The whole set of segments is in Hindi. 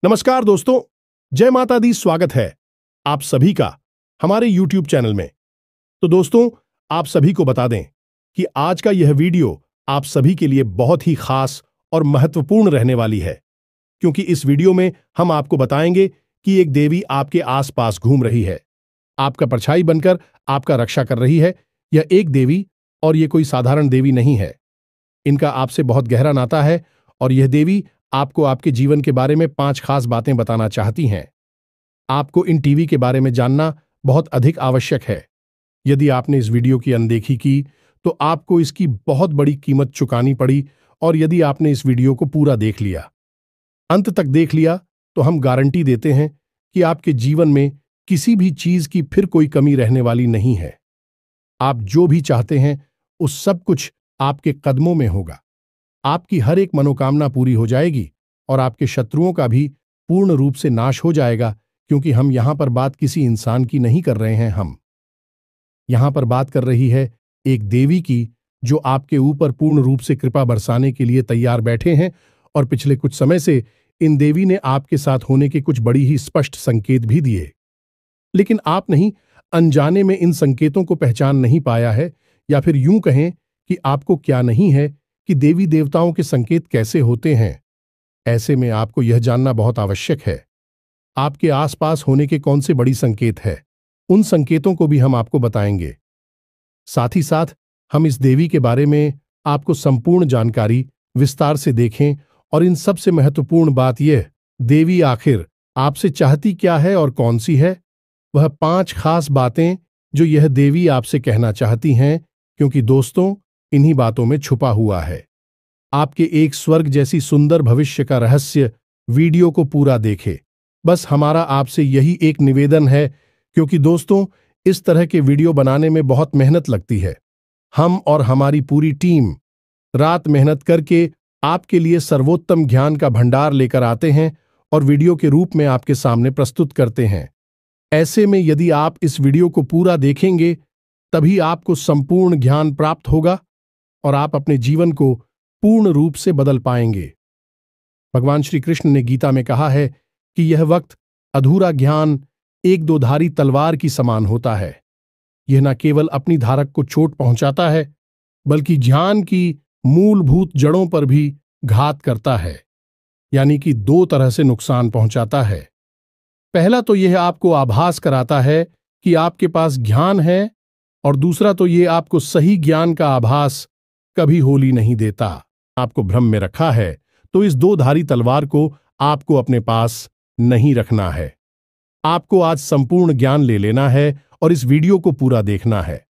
नमस्कार दोस्तों, जय माता दी। स्वागत है आप सभी का हमारे YouTube चैनल में। तो दोस्तों, आप सभी को बता दें कि आज का यह वीडियो आप सभी के लिए बहुत ही खास और महत्वपूर्ण रहने वाली है, क्योंकि इस वीडियो में हम आपको बताएंगे कि एक देवी आपके आसपास घूम रही है, आपका परछाई बनकर आपका रक्षा कर रही है। यह एक देवी, और यह कोई साधारण देवी नहीं है। इनका आपसे बहुत गहरा नाता है, और यह देवी आपको आपके जीवन के बारे में 5 खास बातें बताना चाहती हैं। आपको इन टीवी के बारे में जानना बहुत अधिक आवश्यक है। यदि आपने इस वीडियो की अनदेखी की तो आपको इसकी बहुत बड़ी कीमत चुकानी पड़ी, और यदि आपने इस वीडियो को पूरा देख लिया, अंत तक देख लिया, तो हम गारंटी देते हैं कि आपके जीवन में किसी भी चीज की फिर कोई कमी रहने वाली नहीं है। आप जो भी चाहते हैं उस सब कुछ आपके कदमों में होगा। आपकी हर एक मनोकामना पूरी हो जाएगी, और आपके शत्रुओं का भी पूर्ण रूप से नाश हो जाएगा, क्योंकि हम यहां पर बात किसी इंसान की नहीं कर रहे हैं। हम यहां पर बात कर रही है एक देवी की, जो आपके ऊपर पूर्ण रूप से कृपा बरसाने के लिए तैयार बैठे हैं। और पिछले कुछ समय से इन देवी ने आपके साथ होने के कुछ बड़ी ही स्पष्ट संकेत भी दिए, लेकिन आप नहीं, अनजाने में इन संकेतों को पहचान नहीं पाया है, या फिर यूं कहें कि आपको क्या नहीं है कि देवी देवताओं के संकेत कैसे होते हैं। ऐसे में आपको यह जानना बहुत आवश्यक है, आपके आसपास होने के कौन से बड़ी संकेत है। उन संकेतों को भी हम आपको बताएंगे। साथ ही साथ हम इस देवी के बारे में आपको संपूर्ण जानकारी विस्तार से देखें, और इन सबसे महत्वपूर्ण बात यह, देवी आखिर आपसे चाहती क्या है और कौन सी है। वह 5 खास बातें जो यह देवी आपसे कहना चाहती हैं, क्योंकि दोस्तों, इन्हीं बातों में छुपा हुआ है आपके एक स्वर्ग जैसी सुंदर भविष्य का रहस्य। वीडियो को पूरा देखें। बस हमारा आपसे यही एक निवेदन है, क्योंकि दोस्तों, इस तरह के वीडियो बनाने में बहुत मेहनत लगती है। हम और हमारी पूरी टीम रात मेहनत करके आपके लिए सर्वोत्तम ज्ञान का भंडार लेकर आते हैं और वीडियो के रूप में आपके सामने प्रस्तुत करते हैं। ऐसे में यदि आप इस वीडियो को पूरा देखेंगे, तभी आपको संपूर्ण ज्ञान प्राप्त होगा, और आप अपने जीवन को पूर्ण रूप से बदल पाएंगे। भगवान श्री कृष्ण ने गीता में कहा है कि यह वक्त अधूरा ज्ञान एक दोधारी तलवार की समान होता है। यह न केवल अपनी धारक को चोट पहुंचाता है, बल्कि ज्ञान की मूलभूत जड़ों पर भी घात करता है, यानी कि 2 तरह से नुकसान पहुंचाता है। पहला तो यह आपको आभास कराता है कि आपके पास ज्ञान है, और दूसरा तो यह आपको सही ज्ञान का आभास कभी होली नहीं देता। आपको भ्रम में रखा है, तो इस 2 धारी तलवार को आपको अपने पास नहीं रखना है। आपको आज संपूर्ण ज्ञान ले लेना है और इस वीडियो को पूरा देखना है।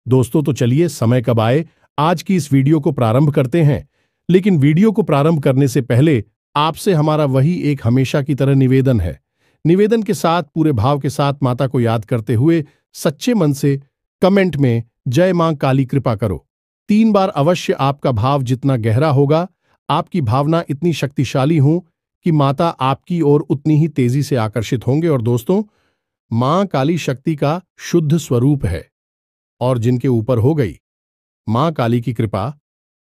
दोस्तों, तो चलिए, समय कब आए, आज की इस वीडियो को प्रारंभ करते हैं। लेकिन वीडियो को प्रारंभ करने से पहले आपसे हमारा वही एक हमेशा की तरह निवेदन है। निवेदन के साथ, पूरे भाव के साथ माता को याद करते हुए सच्चे मन से कमेंट में जय मां काली कृपा करो 3 बार अवश्य। आपका भाव जितना गहरा होगा, आपकी भावना इतनी शक्तिशाली हो कि माता आपकी ओर उतनी ही तेजी से आकर्षित होंगे। और दोस्तों, मां काली शक्ति का शुद्ध स्वरूप है, और जिनके ऊपर हो गई मां काली की कृपा,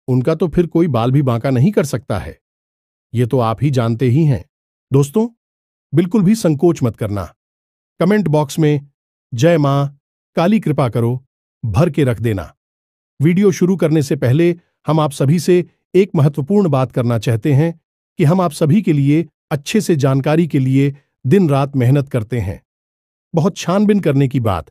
उनका तो फिर कोई बाल भी बांका नहीं कर सकता है। ये तो आप ही जानते ही हैं। दोस्तों, बिल्कुल भी संकोच मत करना। कमेंट बॉक्स में जय मां काली कृपा करो भर के रख देना। वीडियो शुरू करने से पहले हम आप सभी से एक महत्वपूर्ण बात करना चाहते हैं कि हम आप सभी के लिए अच्छे से जानकारी के लिए दिन रात मेहनत करते हैं। बहुत छानबीन करने की बात,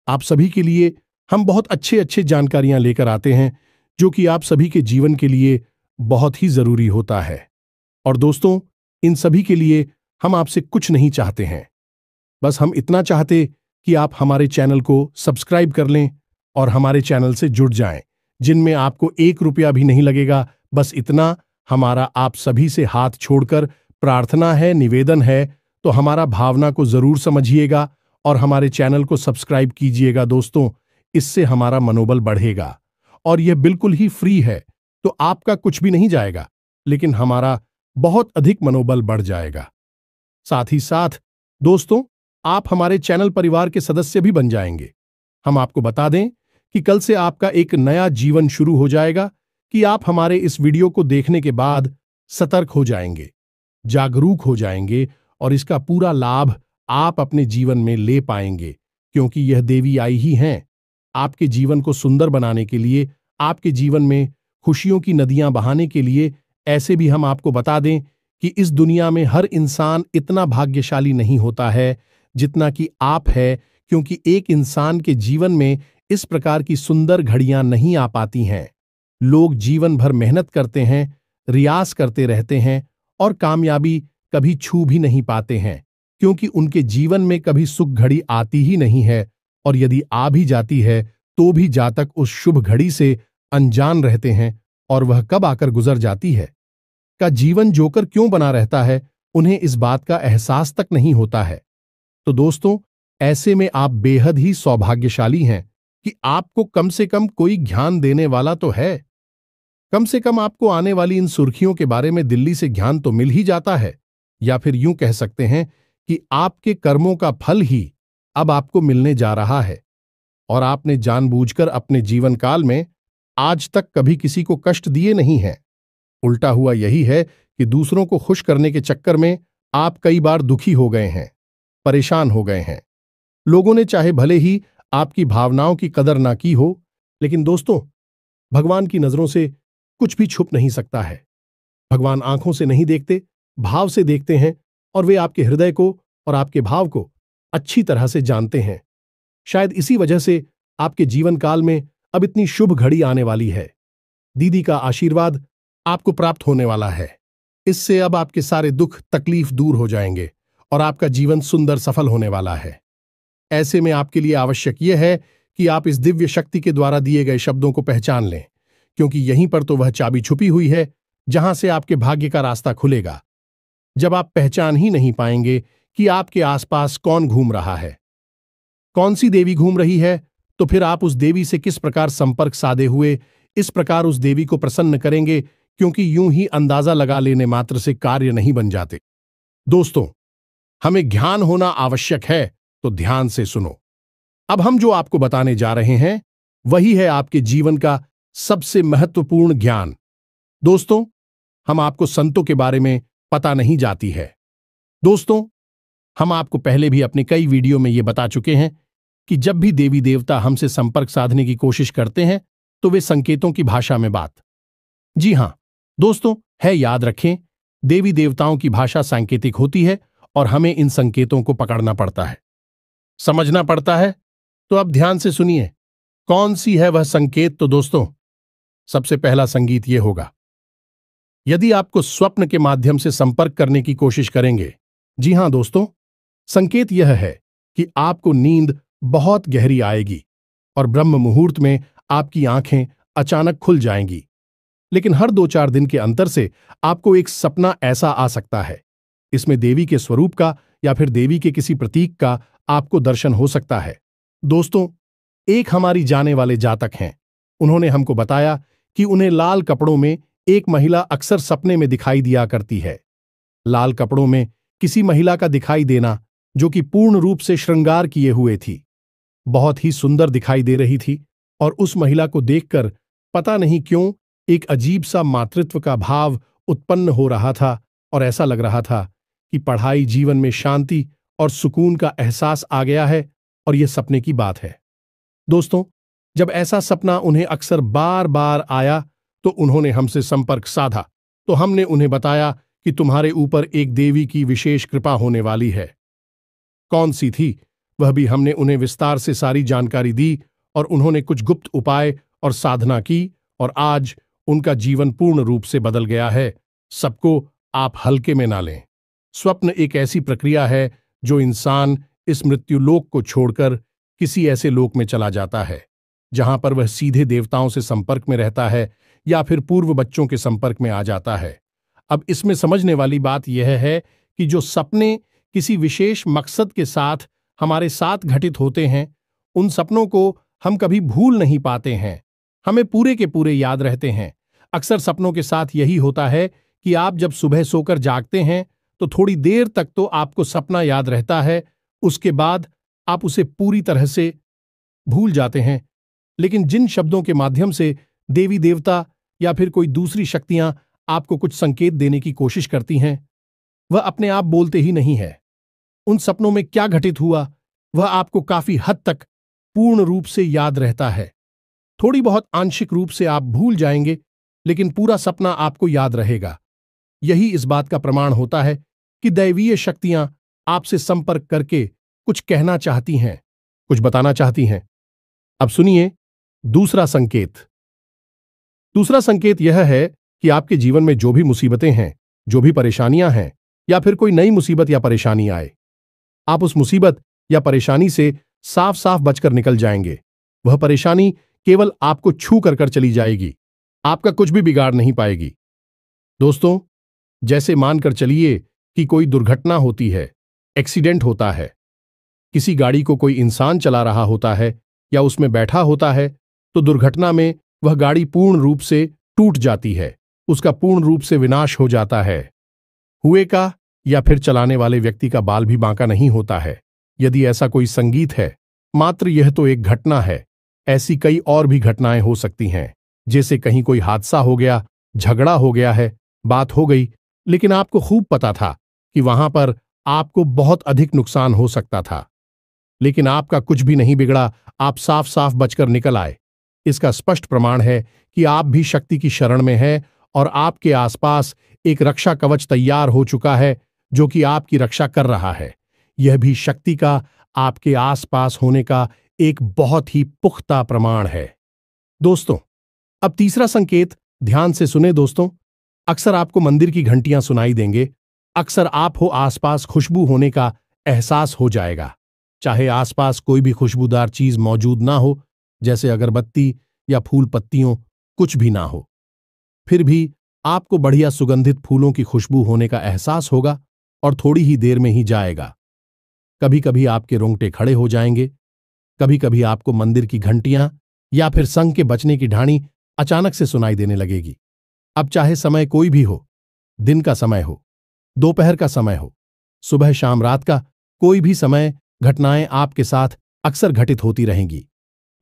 आप सभी के लिए हम बहुत अच्छे जानकारियां लेकर आते हैं, जो कि आप सभी के जीवन के लिए बहुत ही जरूरी होता है। और दोस्तों, इन सभी के लिए हम आपसे कुछ नहीं चाहते हैं। बस हम इतना चाहते कि आप हमारे चैनल को सब्सक्राइब कर लें और हमारे चैनल से जुड़ जाएं, जिनमें आपको 1 रुपया भी नहीं लगेगा। बस इतना हमारा आप सभी से हाथ छोड़कर प्रार्थना है, निवेदन है। तो हमारा भावना को जरूर समझिएगा और हमारे चैनल को सब्सक्राइब कीजिएगा। दोस्तों, इससे हमारा मनोबल बढ़ेगा, और यह बिल्कुल ही फ्री है, तो आपका कुछ भी नहीं जाएगा, लेकिन हमारा बहुत अधिक मनोबल बढ़ जाएगा। साथ ही साथ दोस्तों, आप हमारे चैनल परिवार के सदस्य भी बन जाएंगे। हम आपको बता दें कि कल से आपका एक नया जीवन शुरू हो जाएगा, कि आप हमारे इस वीडियो को देखने के बाद सतर्क हो जाएंगे। जागरूक हो जाएंगे और इसका पूरा लाभ आप अपने जीवन में ले पाएंगे, क्योंकि यह देवी आई ही हैं आपके जीवन को सुंदर बनाने के लिए, आपके जीवन में खुशियों की नदियां बहाने के लिए। ऐसे भी हम आपको बता दें कि इस दुनिया में हर इंसान इतना भाग्यशाली नहीं होता है जितना कि आप है, क्योंकि एक इंसान के जीवन में इस प्रकार की सुंदर घड़ियां नहीं आ पाती हैं। लोग जीवन भर मेहनत करते हैं, रियाज करते रहते हैं और कामयाबी कभी छू भी नहीं पाते हैं, क्योंकि उनके जीवन में कभी सुख घड़ी आती ही नहीं है, और यदि आ भी जाती है तो भी जातक उस शुभ घड़ी से अनजान रहते हैं, और वह कब आकर गुजर जाती है का जीवन जोकर क्यों बना रहता है, उन्हें इस बात का एहसास तक नहीं होता है। तो दोस्तों, ऐसे में आप बेहद ही सौभाग्यशाली हैं कि आपको कम से कम कोई ज्ञान देने वाला तो है। कम से कम आपको आने वाली इन सुर्खियों के बारे में दिल्ली से ज्ञान तो मिल ही जाता है, या फिर यूं कह सकते हैं कि आपके कर्मों का फल ही अब आपको मिलने जा रहा है, और आपने जानबूझकर अपने जीवन काल में आज तक कभी किसी को कष्ट दिए नहीं हैं। उल्टा हुआ यही है कि दूसरों को खुश करने के चक्कर में आप कई बार दुखी हो गए हैं, परेशान हो गए हैं। लोगों ने चाहे भले ही आपकी भावनाओं की कदर ना की हो, लेकिन दोस्तों, भगवान की नजरों से कुछ भी छुप नहीं सकता है। भगवान आंखों से नहीं देखते, भाव से देखते हैं, और वे आपके हृदय को और आपके भाव को अच्छी तरह से जानते हैं। शायद इसी वजह से आपके जीवन काल में अब इतनी शुभ घड़ी आने वाली है। दीदी का आशीर्वाद आपको प्राप्त होने वाला है। इससे अब आपके सारे दुख तकलीफ दूर हो जाएंगे और आपका जीवन सुंदर सफल होने वाला है। ऐसे में आपके लिए आवश्यक यह है कि आप इस दिव्य शक्ति के द्वारा दिए गए शब्दों को पहचान लें, क्योंकि यहीं पर तो वह चाबी छुपी हुई है जहां से आपके भाग्य का रास्ता खुलेगा। जब आप पहचान ही नहीं पाएंगे कि आपके आसपास कौन घूम रहा है, कौन सी देवी घूम रही है, तो फिर आप उस देवी से किस प्रकार संपर्क साधे हुए इस प्रकार उस देवी को प्रसन्न करेंगे, क्योंकि यूं ही अंदाजा लगा लेने मात्र से कार्य नहीं बन जाते। दोस्तों, हमें ज्ञान होना आवश्यक है, तो ध्यान से सुनो। अब हम जो आपको बताने जा रहे हैं वही है आपके जीवन का सबसे महत्वपूर्ण ज्ञान। दोस्तों, हम आपको संतों के बारे में पता नहीं जाती है। दोस्तों, हम आपको पहले भी अपने कई वीडियो में यह बता चुके हैं कि जब भी देवी देवता हमसे संपर्क साधने की कोशिश करते हैं तो वे संकेतों की भाषा में बात। जी हां दोस्तों, है, याद रखें, देवी देवताओं की भाषा सांकेतिक होती है और हमें इन संकेतों को पकड़ना पड़ता है, समझना पड़ता है। तो अब ध्यान से सुनिए, कौन सी है वह संकेत। तो दोस्तों, सबसे पहला संगीत यह होगा, यदि आपको स्वप्न के माध्यम से संपर्क करने की कोशिश करेंगे। जी हां दोस्तों, संकेत यह है कि आपको नींद बहुत गहरी आएगी और ब्रह्म मुहूर्त में आपकी आंखें अचानक खुल जाएंगी। लेकिन हर 2-4 दिन के अंतर से आपको एक सपना ऐसा आ सकता है, इसमें देवी के स्वरूप का या फिर देवी के किसी प्रतीक का आपको दर्शन हो सकता है। दोस्तों, एक हमारी जाने वाले जातक हैं, उन्होंने हमको बताया कि उन्हें लाल कपड़ों में एक महिला अक्सर सपने में दिखाई दिया करती है। लाल कपड़ों में किसी महिला का दिखाई देना जो कि पूर्ण रूप से श्रृंगार किए हुए थी, बहुत ही सुंदर दिखाई दे रही थी, और उस महिला को देखकर पता नहीं क्यों एक अजीब सा मातृत्व का भाव उत्पन्न हो रहा था, और ऐसा लग रहा था कि पढ़ाई, जीवन में शांति और सुकून का एहसास आ गया है, और यह सपने की बात है। दोस्तों, जब ऐसा सपना उन्हें अक्सर बार बार आया तो उन्होंने हमसे संपर्क साधा, तो हमने उन्हें बताया कि तुम्हारे ऊपर एक देवी की विशेष कृपा होने वाली है। कौन सी थी वह भी हमने उन्हें विस्तार से सारी जानकारी दी, और उन्होंने कुछ गुप्त उपाय और साधना की, और आज उनका जीवन पूर्ण रूप से बदल गया है। सबको आप हल्के में ना लें। स्वप्न एक ऐसी प्रक्रिया है जो इंसान इस मृत्युलोक को छोड़कर किसी ऐसे लोक में चला जाता है जहां पर वह सीधे देवताओं से संपर्क में रहता है या फिर पूर्व बच्चों के संपर्क में आ जाता है। अब इसमें समझने वाली बात यह है कि जो सपने किसी विशेष मकसद के साथ हमारे साथ घटित होते हैं, उन सपनों को हम कभी भूल नहीं पाते हैं, हमें पूरे के पूरे याद रहते हैं। अक्सर सपनों के साथ यही होता है कि आप जब सुबह सोकर जागते हैं तो थोड़ी देर तक तो आपको सपना याद रहता है, उसके बाद आप उसे पूरी तरह से भूल जाते हैं। लेकिन जिन शब्दों के माध्यम से देवी देवता या फिर कोई दूसरी शक्तियां आपको कुछ संकेत देने की कोशिश करती हैं, वह अपने आप बोलते ही नहीं है। उन सपनों में क्या घटित हुआ वह आपको काफी हद तक पूर्ण रूप से याद रहता है। थोड़ी बहुत आंशिक रूप से आप भूल जाएंगे, लेकिन पूरा सपना आपको याद रहेगा। यही इस बात का प्रमाण होता है कि दैवीय शक्तियां आपसे संपर्क करके कुछ कहना चाहती हैं, कुछ बताना चाहती हैं। अब सुनिए दूसरा संकेत। दूसरा संकेत यह है कि आपके जीवन में जो भी मुसीबतें हैं, जो भी परेशानियां हैं, या फिर कोई नई मुसीबत या परेशानी आए, आप उस मुसीबत या परेशानी से साफ साफ बचकर निकल जाएंगे। वह परेशानी केवल आपको छू कर चली जाएगी, आपका कुछ भी बिगाड़ नहीं पाएगी। दोस्तों, जैसे मानकर चलिए कि कोई दुर्घटना होती है, एक्सीडेंट होता है, किसी गाड़ी को कोई इंसान चला रहा होता है या उसमें बैठा होता है, तो दुर्घटना में वह गाड़ी पूर्ण रूप से टूट जाती है, उसका पूर्ण रूप से विनाश हो जाता है। हुए का या फिर चलाने वाले व्यक्ति का बाल भी बांका नहीं होता है। यदि ऐसा कोई संगीत है, मात्र यह तो एक घटना है, ऐसी कई और भी घटनाएं हो सकती हैं। जैसे कहीं कोई हादसा हो गया, झगड़ा हो गया है, बात हो गई, लेकिन आपको खूब पता था कि वहां पर आपको बहुत अधिक नुकसान हो सकता था, लेकिन आपका कुछ भी नहीं बिगड़ा, आप साफ साफ बचकर निकल आए। इसका स्पष्ट प्रमाण है कि आप भी शक्ति की शरण में हैं और आपके आसपास एक रक्षा कवच तैयार हो चुका है जो कि आपकी रक्षा कर रहा है। यह भी शक्ति का आपके आसपास होने का एक बहुत ही पुख्ता प्रमाण है। दोस्तों, अब तीसरा संकेत ध्यान से सुने दोस्तों। अक्सर आपको मंदिर की घंटियां सुनाई देंगे, अक्सर आप हो आसपास खुशबू होने का एहसास हो जाएगा। चाहे आसपास कोई भी खुशबूदार चीज मौजूद ना हो, जैसे अगरबत्ती या फूल पत्तियों, कुछ भी ना हो, फिर भी आपको बढ़िया सुगंधित फूलों की खुशबू होने का एहसास होगा और थोड़ी ही देर में ही जाएगा। कभी कभी आपके रोंगटे खड़े हो जाएंगे, कभी कभी आपको मंदिर की घंटियां या फिर संग के बजने की ढाणी अचानक से सुनाई देने लगेगी। अब चाहे समय कोई भी हो, दिन का समय हो, दोपहर का समय हो, सुबह शाम रात का कोई भी समय, घटनाएं आपके साथ अक्सर घटित होती रहेंगी।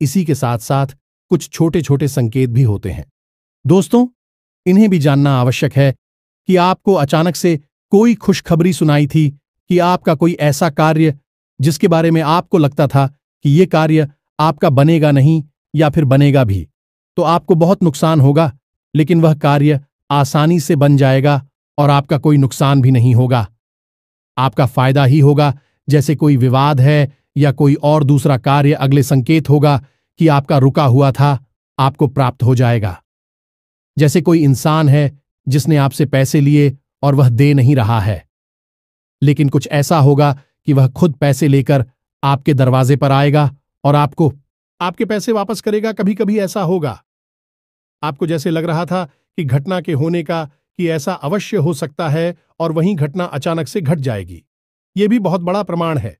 इसी के साथ साथ कुछ छोटे छोटे संकेत भी होते हैं। दोस्तों, इन्हें भी जानना आवश्यक है कि आपको अचानक से कोई खुशखबरी सुनाई थी कि आपका कोई ऐसा कार्य जिसके बारे में आपको लगता था कि यह कार्य आपका बनेगा नहीं या फिर बनेगा भी, तो आपको बहुत नुकसान होगा, लेकिन वह कार्य आसानी से बन जाएगा और आपका कोई नुकसान भी नहीं होगा। आपका फायदा ही होगा। जैसे कोई विवाद है या कोई और दूसरा कार्य, अगले संकेत होगा कि आपका रुका हुआ था, आपको प्राप्त हो जाएगा। जैसे कोई इंसान है जिसने आपसे पैसे लिए और वह दे नहीं रहा है, लेकिन कुछ ऐसा होगा कि वह खुद पैसे लेकर आपके दरवाजे पर आएगा और आपको आपके पैसे वापस करेगा। कभी कभी ऐसा होगा, आपको जैसे लग रहा था कि घटना के होने का कि ऐसा अवश्य हो सकता है और वहीं घटना अचानक से घट जाएगी। यह भी बहुत बड़ा प्रमाण है।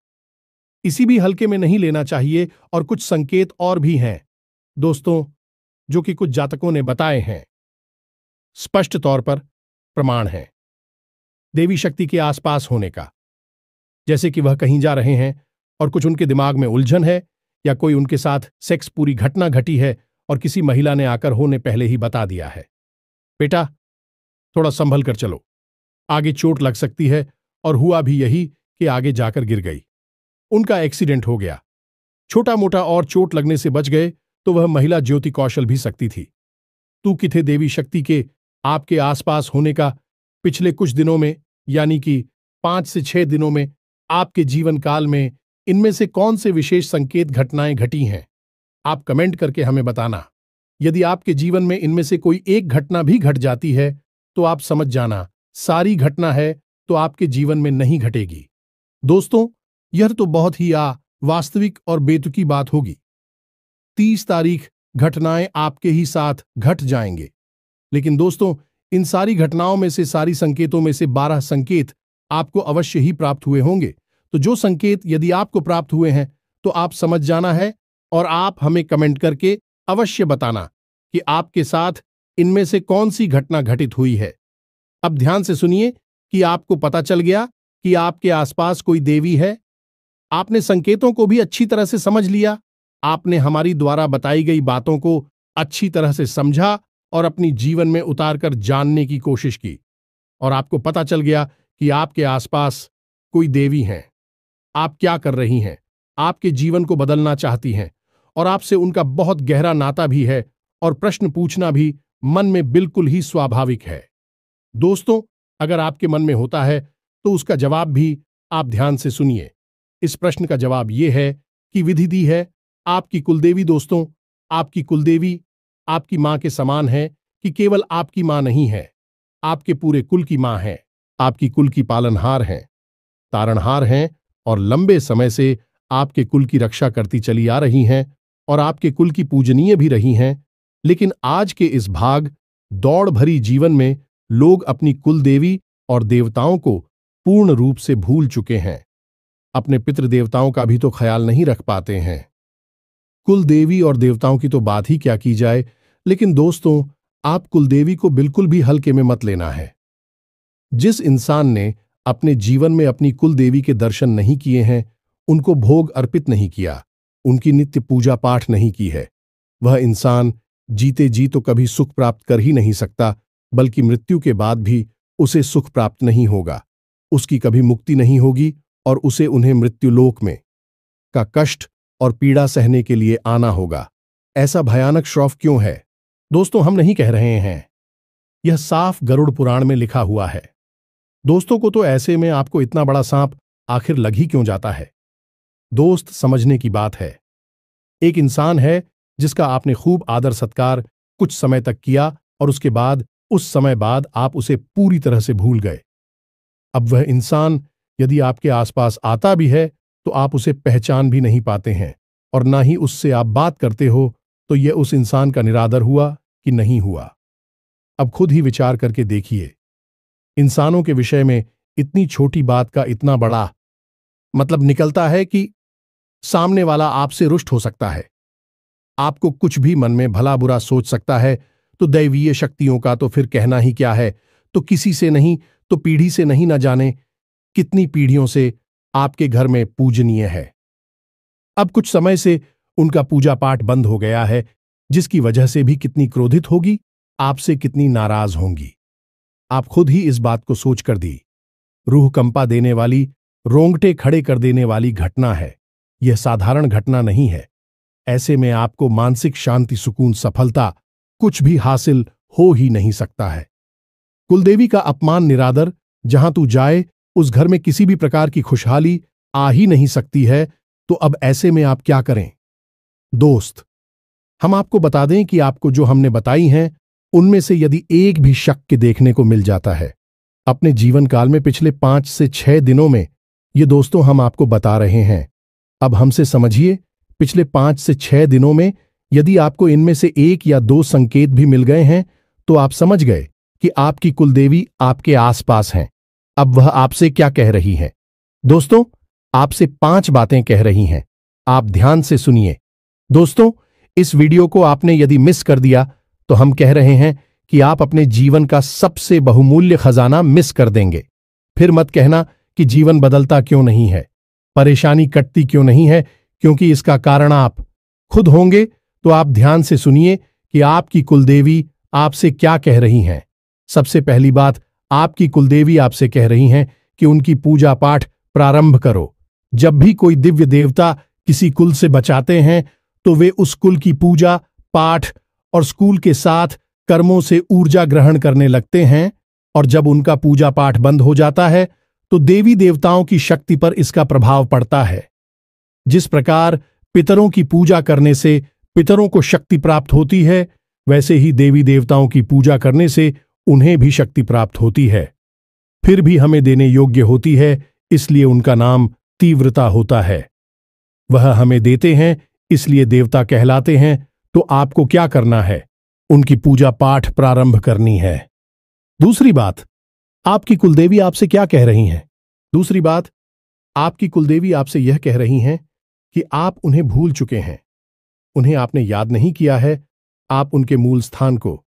इसी भी हल्के में नहीं लेना चाहिए। और कुछ संकेत और भी हैं दोस्तों, जो कि कुछ जातकों ने बताए हैं, स्पष्ट तौर पर प्रमाण है देवी शक्ति के आसपास होने का। जैसे कि वह कहीं जा रहे हैं और कुछ उनके दिमाग में उलझन है, या कोई उनके साथ सेक्स पूरी घटना घटी है और किसी महिला ने आकर होने पहले ही बता दिया है, बेटा थोड़ा संभल कर चलो, आगे चोट लग सकती है। और हुआ भी यही कि आगे जाकर गिर गई, उनका एक्सीडेंट हो गया। छोटा मोटा और चोट लगने से बच गए तो वह महिला ज्योति कौशल भी सकती थी। तू किथे देवी शक्ति के आपके आसपास होने का पिछले कुछ दिनों में, यानी कि 5 से 6 दिनों में, आपके जीवन काल में इनमें से कौन से विशेष संकेत घटनाएं घटी हैं? आप कमेंट करके हमें बताना। यदि आपके जीवन में इनमें से कोई एक घटना भी घट जाती है तो आप समझ जाना सारी घटना है तो आपके जीवन में नहीं घटेगी। दोस्तों, यह तो बहुत ही वास्तविक और बेतुकी बात होगी। 30 तारीख घटनाएं आपके ही साथ घट जाएंगे, लेकिन दोस्तों इन सारी घटनाओं में से, सारी संकेतों में से 12 संकेत आपको अवश्य ही प्राप्त हुए होंगे। तो जो संकेत यदि आपको प्राप्त हुए हैं तो आप समझ जाना है और आप हमें कमेंट करके अवश्य बताना कि आपके साथ इनमें से कौन सी घटना घटित हुई है। अब ध्यान से सुनिए कि आपको पता चल गया कि आपके आसपास कोई देवी है। आपने संकेतों को भी अच्छी तरह से समझ लिया, आपने हमारी द्वारा बताई गई बातों को अच्छी तरह से समझा और अपनी जीवन में उतारकर जानने की कोशिश की, और आपको पता चल गया कि आपके आसपास कोई देवी हैं। आप क्या कर रही हैं, आपके जीवन को बदलना चाहती हैं और आपसे उनका बहुत गहरा नाता भी है और प्रश्न पूछना भी मन में बिल्कुल ही स्वाभाविक है। दोस्तों, अगर आपके मन में होता है तो उसका जवाब भी आप ध्यान से सुनिए। इस प्रश्न का जवाब यह है कि विधि दी है आपकी कुलदेवी। दोस्तों, आपकी कुलदेवी आपकी मां के समान है कि केवल आपकी मां नहीं है, आपके पूरे कुल की मां है। आपकी कुल की पालनहार हैं, तारणहार हैं और लंबे समय से आपके कुल की रक्षा करती चली आ रही हैं और आपके कुल की पूजनीय भी रही हैं। लेकिन आज के इस भाग दौड़ भरी जीवन में लोग अपनी कुल देवी और देवताओं को पूर्ण रूप से भूल चुके हैं। अपने पितृदेवताओं का भी तो ख्याल नहीं रख पाते हैं। कुल देवी और देवताओं की तो बात ही क्या की जाए। लेकिन दोस्तों, आप कुलदेवी को बिल्कुल भी हल्के में मत लेना है। जिस इंसान ने अपने जीवन में अपनी कुल देवी के दर्शन नहीं किए हैं, उनको भोग अर्पित नहीं किया, उनकी नित्य पूजा पाठ नहीं की है, वह इंसान जीते जी तो कभी सुख प्राप्त कर ही नहीं सकता, बल्कि मृत्यु के बाद भी उसे सुख प्राप्त नहीं होगा। उसकी कभी मुक्ति नहीं होगी और उसे उन्हें मृत्युलोक में का कष्ट और पीड़ा सहने के लिए आना होगा। ऐसा भयानक श्राप क्यों है? दोस्तों, हम नहीं कह रहे हैं, यह साफ गरुड़ पुराण में लिखा हुआ है। दोस्तों को तो ऐसे में आपको इतना बड़ा सांप आखिर लग ही क्यों जाता है? दोस्त, समझने की बात है। एक इंसान है जिसका आपने खूब आदर सत्कार कुछ समय तक किया और उसके बाद उस समय बाद आप उसे पूरी तरह से भूल गए। अब वह इंसान यदि आपके आसपास आता भी है तो आप उसे पहचान भी नहीं पाते हैं और ना ही उससे आप बात करते हो, तो यह उस इंसान का निरादर हुआ कि नहीं हुआ? अब खुद ही विचार करके देखिए। इंसानों के विषय में इतनी छोटी बात का इतना बड़ा मतलब निकलता है कि सामने वाला आपसे रुष्ट हो सकता है, आपको कुछ भी मन में भला बुरा सोच सकता है। तो दैवीय शक्तियों का तो फिर कहना ही क्या है। तो किसी से नहीं तो पीढ़ी से नहीं, न जाने कितनी पीढ़ियों से आपके घर में पूजनीय है। अब कुछ समय से उनका पूजा पाठ बंद हो गया है, जिसकी वजह से भी कितनी क्रोधित होगी, आपसे कितनी नाराज होंगी। आप खुद ही इस बात को सोचकर दी। रूह कंपा देने वाली, रोंगटे खड़े कर देने वाली घटना है। यह साधारण घटना नहीं है। ऐसे में आपको मानसिक शांति, सुकून, सफलता कुछ भी हासिल हो ही नहीं सकता है। कुलदेवी का अपमान, निरादर जहां तू जाए उस घर में किसी भी प्रकार की खुशहाली आ ही नहीं सकती है। तो अब ऐसे में आप क्या करें? दोस्त, हम आपको बता दें कि आपको जो हमने बताई हैं उनमें से यदि एक भी शक देखने को मिल जाता है अपने जीवन काल में पिछले 5 से 6 दिनों में, ये दोस्तों हम आपको बता रहे हैं। अब हमसे समझिए, पिछले 5 से 6 दिनों में यदि आपको इनमें से 1 या 2 संकेत भी मिल गए हैं तो आप समझ गए कि आपकी कुलदेवी आपके आसपास हैं। अब वह आपसे क्या कह रही है? दोस्तों, आपसे 5 बातें कह रही हैं। आप ध्यान से सुनिए। दोस्तों, इस वीडियो को आपने यदि मिस कर दिया तो हम कह रहे हैं कि आप अपने जीवन का सबसे बहुमूल्य खजाना मिस कर देंगे। फिर मत कहना कि जीवन बदलता क्यों नहीं है, परेशानी कटती क्यों नहीं है, क्योंकि इसका कारण आप खुद होंगे। तो आप ध्यान से सुनिए कि आपकी कुलदेवी आपसे क्या कह रही हैं। सबसे पहली बात, आपकी कुलदेवी आपसे कह रही हैं कि उनकी पूजा पाठ प्रारंभ करो। जब भी कोई दिव्य देवता किसी कुल से बचाते हैं तो वे उस कुल की पूजा पाठ और स्कूल के साथ कर्मों से ऊर्जा ग्रहण करने लगते हैं, और जब उनका पूजा पाठ बंद हो जाता है तो देवी देवताओं की शक्ति पर इसका प्रभाव पड़ता है। जिस प्रकार पितरों की पूजा करने से पितरों को शक्ति प्राप्त होती है, वैसे ही देवी देवताओं की पूजा करने से उन्हें भी शक्ति प्राप्त होती है। फिर भी हमें देने योग्य होती है, इसलिए उनका नाम तीव्रता होता है। वह हमें देते हैं इसलिए देवता कहलाते हैं। तो आपको क्या करना है? उनकी पूजा पाठ प्रारंभ करनी है। दूसरी बात, आपकी कुलदेवी आपसे क्या कह रही हैं? दूसरी बात, आपकी कुलदेवी आपसे यह कह रही हैं कि आप उन्हें भूल चुके हैं, उन्हें आपने याद नहीं किया है, आप उनके मूल स्थान को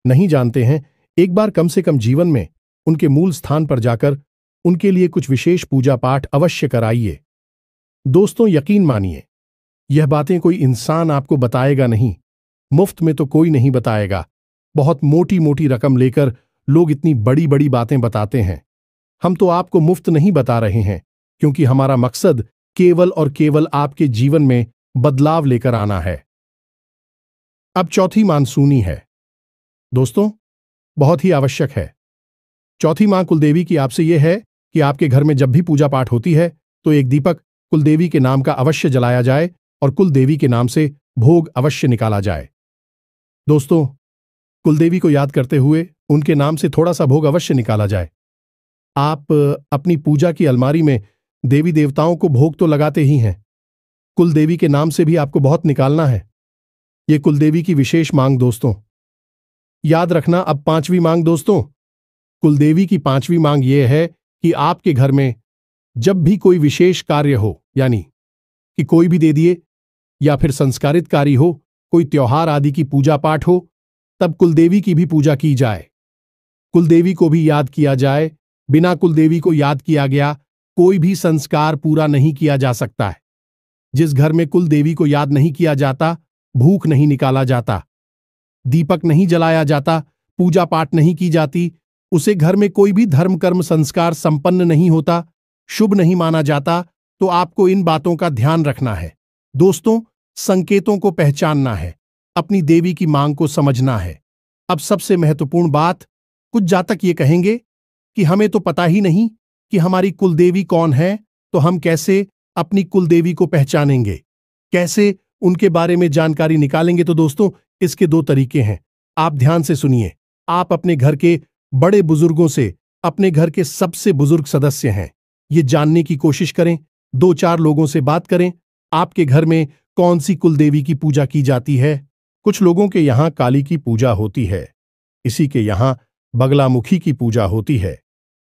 नहीं जानते हैं। एक बार कम से कम जीवन में उनके मूल स्थान पर जाकर उनके लिए कुछ विशेष पूजा पाठ अवश्य कराइए। दोस्तों, यकीन मानिए, यह बातें कोई इंसान आपको बताएगा नहीं, मुफ्त में तो कोई नहीं बताएगा। बहुत मोटी मोटी रकम लेकर लोग इतनी बड़ी बड़ी बातें बताते हैं, हम तो आपको मुफ्त नहीं बता रहे हैं, क्योंकि हमारा मकसद केवल और केवल आपके जीवन में बदलाव लेकर आना है। अब चौथी मानसूनी है दोस्तों, बहुत ही आवश्यक है। चौथी मां कुलदेवी की आपसे यह है कि आपके घर में जब भी पूजा पाठ होती है तो एक दीपक कुलदेवी के नाम का अवश्य जलाया जाए और कुलदेवी के नाम से भोग अवश्य निकाला जाए। दोस्तों, कुलदेवी को याद करते हुए उनके नाम से थोड़ा सा भोग अवश्य निकाला जाए। आप अपनी पूजा की अलमारी में देवी देवताओं को भोग तो लगाते ही हैं, कुलदेवी के नाम से भी आपको बहुत निकालना है। ये कुलदेवी की विशेष मांग दोस्तों। याद रखना अब पांचवी मांग दोस्तों, कुलदेवी की पांचवी मांग यह है कि आपके घर में जब भी कोई विशेष कार्य हो, यानी कि कोई भी दे दिए या फिर संस्कारित कार्य हो, कोई त्योहार आदि की पूजा पाठ हो, तब कुलदेवी की भी पूजा की जाए, कुलदेवी को भी याद किया जाए। बिना कुलदेवी को याद किया गया कोई भी संस्कार पूरा नहीं किया जा सकता है। जिस घर में कुलदेवी को याद नहीं किया जाता, भूख नहीं निकाला जाता, दीपक नहीं जलाया जाता, पूजा पाठ नहीं की जाती, उसे घर में कोई भी धर्म कर्म संस्कार संपन्न नहीं होता, शुभ नहीं माना जाता। तो आपको इन बातों का ध्यान रखना है दोस्तों, संकेतों को पहचानना है, अपनी देवी की मांग को समझना है। अब सबसे महत्वपूर्ण बात, कुछ जातक ये कहेंगे कि हमें तो पता ही नहीं कि हमारी कुलदेवी कौन है, तो हम कैसे अपनी कुलदेवी को पहचानेंगे, कैसे उनके बारे में जानकारी निकालेंगे। तो दोस्तों, इसके दो तरीके हैं, आप ध्यान से सुनिए। आप अपने घर के बड़े बुजुर्गों से, अपने घर के सबसे बुजुर्ग सदस्य हैं, ये जानने की कोशिश करें, दो चार लोगों से बात करें, आपके घर में कौन सी कुलदेवी की पूजा की जाती है। कुछ लोगों के यहां काली की पूजा होती है, इसी के यहां बगलामुखी की पूजा होती है,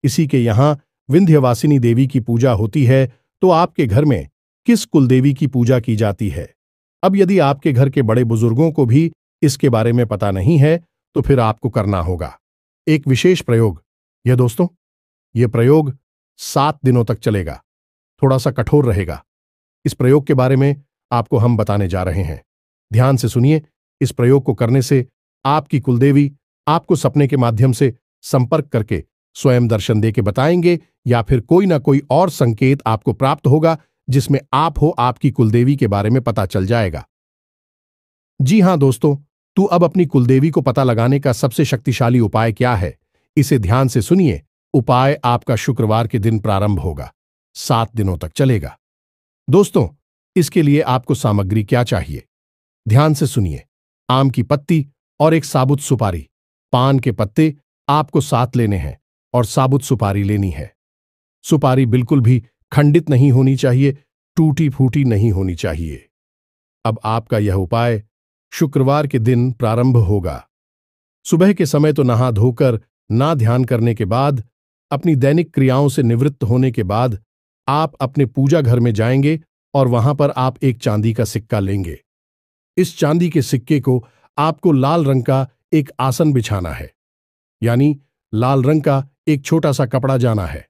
इसी के यहां विंध्यवासिनी देवी की पूजा होती है। तो आपके घर में किस कुलदेवी की पूजा की जाती है? अब यदि आपके घर के बड़े बुजुर्गों को भी इसके बारे में पता नहीं है, तो फिर आपको करना होगा एक विशेष प्रयोग। यह दोस्तों, यह प्रयोग 7 दिनों तक चलेगा, थोड़ा सा कठोर रहेगा। इस प्रयोग के बारे में आपको हम बताने जा रहे हैं, ध्यान से सुनिए। इस प्रयोग को करने से आपकी कुलदेवी आपको सपने के माध्यम से संपर्क करके स्वयं दर्शन देके बताएंगे, या फिर कोई ना कोई और संकेत आपको प्राप्त होगा जिसमें आप हो आपकी कुलदेवी के बारे में पता चल जाएगा। जी हां दोस्तों, तू अब अपनी कुलदेवी को पता लगाने का सबसे शक्तिशाली उपाय क्या है, इसे ध्यान से सुनिए। उपाय आपका शुक्रवार के दिन प्रारंभ होगा, 7 दिनों तक चलेगा। दोस्तों, इसके लिए आपको सामग्री क्या चाहिए, ध्यान से सुनिए। आम की पत्ती और एक साबुत सुपारी, पान के पत्ते आपको 7 लेने हैं और साबुत सुपारी लेनी है। सुपारी बिल्कुल भी खंडित नहीं होनी चाहिए, टूटी फूटी नहीं होनी चाहिए। अब आपका यह उपाय शुक्रवार के दिन प्रारंभ होगा। सुबह के समय तो नहा धोकर, ना ध्यान करने के बाद, अपनी दैनिक क्रियाओं से निवृत्त होने के बाद आप अपने पूजा घर में जाएंगे और वहां पर आप एक चांदी का सिक्का लेंगे। इस चांदी के सिक्के को आपको लाल रंग का एक आसन बिछाना है, यानी लाल रंग का एक छोटा सा कपड़ा जाना है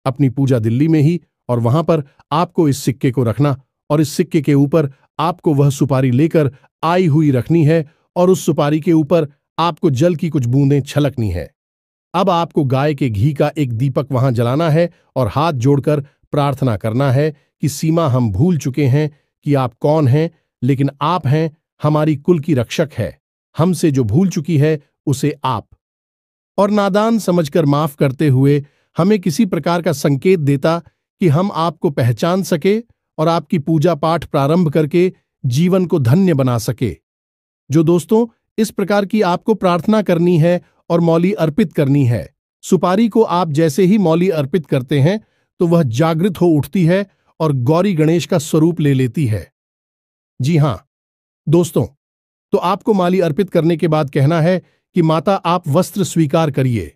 अपनी पूजा दिल्ली में ही, और वहां पर आपको इस सिक्के को रखना और इस सिक्के के ऊपर आपको वह सुपारी लेकर आई हुई रखनी है और उस सुपारी के ऊपर आपको जल की कुछ बूंदें छलकनी है। अब आपको गाय के घी का एक दीपक वहां जलाना है और हाथ जोड़कर प्रार्थना करना है कि सीमा, हम भूल चुके हैं कि आप कौन हैं, लेकिन आप हैं हमारी कुल की रक्षक है, हमसे जो भूल चुकी है उसे आप और नादान समझकर माफ करते हुए हमें किसी प्रकार का संकेत देता कि हम आपको पहचान सके और आपकी पूजा पाठ प्रारंभ करके जीवन को धन्य बना सके। जो दोस्तों, इस प्रकार की आपको प्रार्थना करनी है और मौली अर्पित करनी है। सुपारी को आप जैसे ही मौली अर्पित करते हैं तो वह जागृत हो उठती है और गौरी गणेश का स्वरूप ले लेती है। जी हां दोस्तों, तो आपको माली अर्पित करने के बाद कहना है कि माता, आप वस्त्र स्वीकार करिए।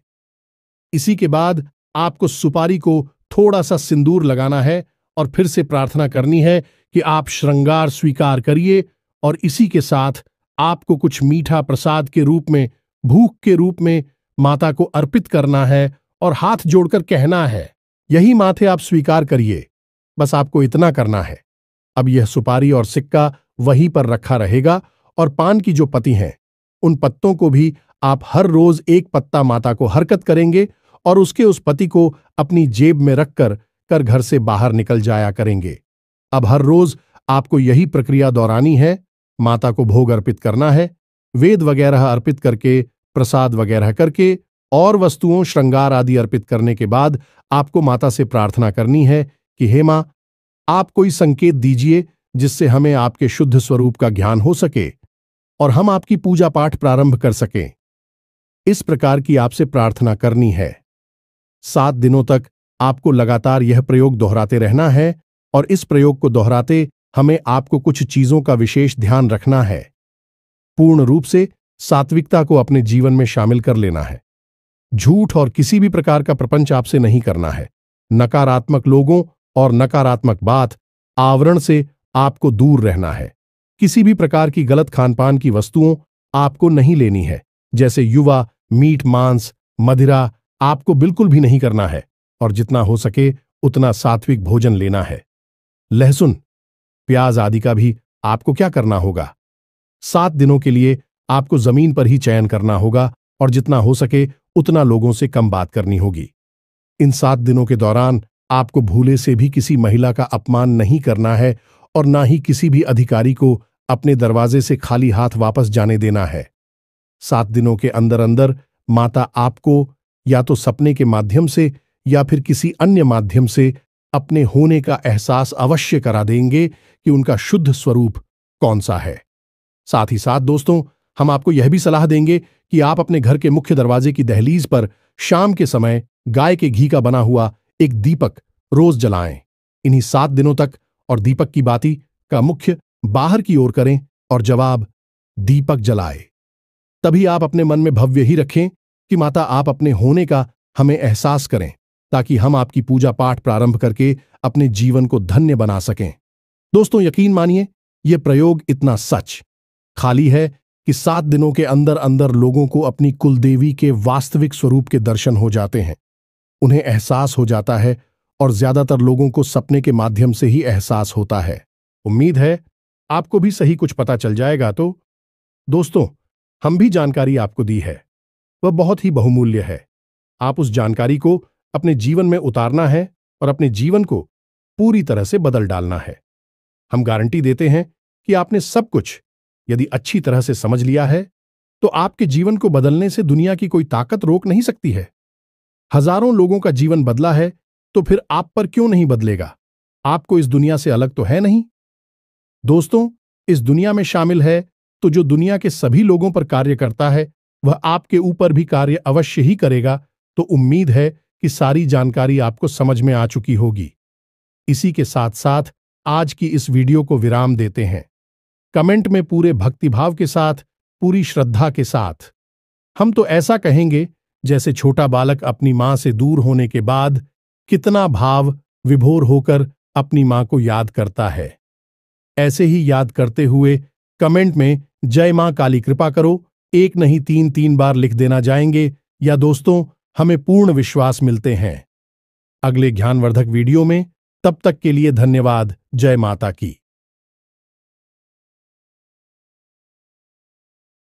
इसी के बाद आपको सुपारी को थोड़ा सा सिंदूर लगाना है और फिर से प्रार्थना करनी है कि आप श्रृंगार स्वीकार करिए, और इसी के साथ आपको कुछ मीठा प्रसाद के रूप में, भूख के रूप में माता को अर्पित करना है और हाथ जोड़कर कहना है, यही माथे आप स्वीकार करिए। बस आपको इतना करना है। अब यह सुपारी और सिक्का वहीं पर रखा रहेगा और पान की जो पत्ती हैं, उन पत्तों को भी आप हर रोज एक पत्ता माता को हरकत करेंगे और उसके उस पति को अपनी जेब में रखकर कर घर से बाहर निकल जाया करेंगे। अब हर रोज आपको यही प्रक्रिया दोहरानी है। माता को भोग अर्पित करना है, वेद वगैरह अर्पित करके, प्रसाद वगैरह करके और वस्तुओं श्रृंगार आदि अर्पित करने के बाद आपको माता से प्रार्थना करनी है कि हे मां, आप कोई संकेत दीजिए जिससे हमें आपके शुद्ध स्वरूप का ज्ञान हो सके और हम आपकी पूजा पाठ प्रारंभ कर सकें। इस प्रकार की आपसे प्रार्थना करनी है। 7 दिनों तक आपको लगातार यह प्रयोग दोहराते रहना है और इस प्रयोग को दोहराते हमें आपको कुछ चीजों का विशेष ध्यान रखना है। पूर्ण रूप से सात्विकता को अपने जीवन में शामिल कर लेना है। झूठ और किसी भी प्रकार का प्रपंच आपसे नहीं करना है। नकारात्मक लोगों और नकारात्मक बात आवरण से आपको दूर रहना है। किसी भी प्रकार की गलत खानपान की वस्तुओं आपको नहीं लेनी है, जैसे युवा, मीट, मांस, मदिरा आपको बिल्कुल भी नहीं करना है और जितना हो सके उतना सात्विक भोजन लेना है। लहसुन, प्याज आदि का भी आपको क्या करना होगा? 7 दिनों के लिए आपको जमीन पर ही चयन करना होगा और जितना हो सके उतना लोगों से कम बात करनी होगी। इन 7 दिनों के दौरान आपको भूले से भी किसी महिला का अपमान नहीं करना है और ना ही किसी भी अधिकारी को अपने दरवाजे से खाली हाथ वापस जाने देना है। 7 दिनों के अंदर अंदर माता आपको या तो सपने के माध्यम से या फिर किसी अन्य माध्यम से अपने होने का एहसास अवश्य करा देंगे कि उनका शुद्ध स्वरूप कौन सा है। साथ ही साथ दोस्तों, हम आपको यह भी सलाह देंगे कि आप अपने घर के मुख्य दरवाजे की दहलीज पर शाम के समय गाय के घी का बना हुआ एक दीपक रोज जलाएं। इन्हीं 7 दिनों तक और दीपक की बाती का मुख्य बाहर की ओर करें और जवाब दीपक जलाए। तभी आप अपने मन में भव्य ही रखें कि माता आप अपने होने का हमें एहसास करें, ताकि हम आपकी पूजा पाठ प्रारंभ करके अपने जीवन को धन्य बना सकें। दोस्तों, यकीन मानिए, यह प्रयोग इतना सच खाली है कि 7 दिनों के अंदर अंदर लोगों को अपनी कुलदेवी के वास्तविक स्वरूप के दर्शन हो जाते हैं, उन्हें एहसास हो जाता है और ज्यादातर लोगों को सपने के माध्यम से ही एहसास होता है। उम्मीद है आपको भी सही कुछ पता चल जाएगा। तो दोस्तों, हम भी जानकारी आपको दी है, वह बहुत ही बहुमूल्य है। आप उस जानकारी को अपने जीवन में उतारना है और अपने जीवन को पूरी तरह से बदल डालना है। हम गारंटी देते हैं कि आपने सब कुछ यदि अच्छी तरह से समझ लिया है तो आपके जीवन को बदलने से दुनिया की कोई ताकत रोक नहीं सकती है। हजारों लोगों का जीवन बदला है तो फिर आप पर क्यों नहीं बदलेगा? आपको इस दुनिया से अलग तो है नहीं। दोस्तों, इस दुनिया में शामिल है तो जो दुनिया के सभी लोगों पर कार्य करता है वह आपके ऊपर भी कार्य अवश्य ही करेगा। तो उम्मीद है कि सारी जानकारी आपको समझ में आ चुकी होगी। इसी के साथ साथ आज की इस वीडियो को विराम देते हैं। कमेंट में पूरे भक्तिभाव के साथ, पूरी श्रद्धा के साथ हम तो ऐसा कहेंगे जैसे छोटा बालक अपनी मां से दूर होने के बाद कितना भाव विभोर होकर अपनी मां को याद करता है। ऐसे ही याद करते हुए कमेंट में जय मां काली कृपा करो 1 नहीं 3 बार लिख देना जाएंगे, या दोस्तों हमें पूर्ण विश्वास मिलते हैं। अगले ज्ञानवर्धक वीडियो में, तब तक के लिए धन्यवाद। जय माता की।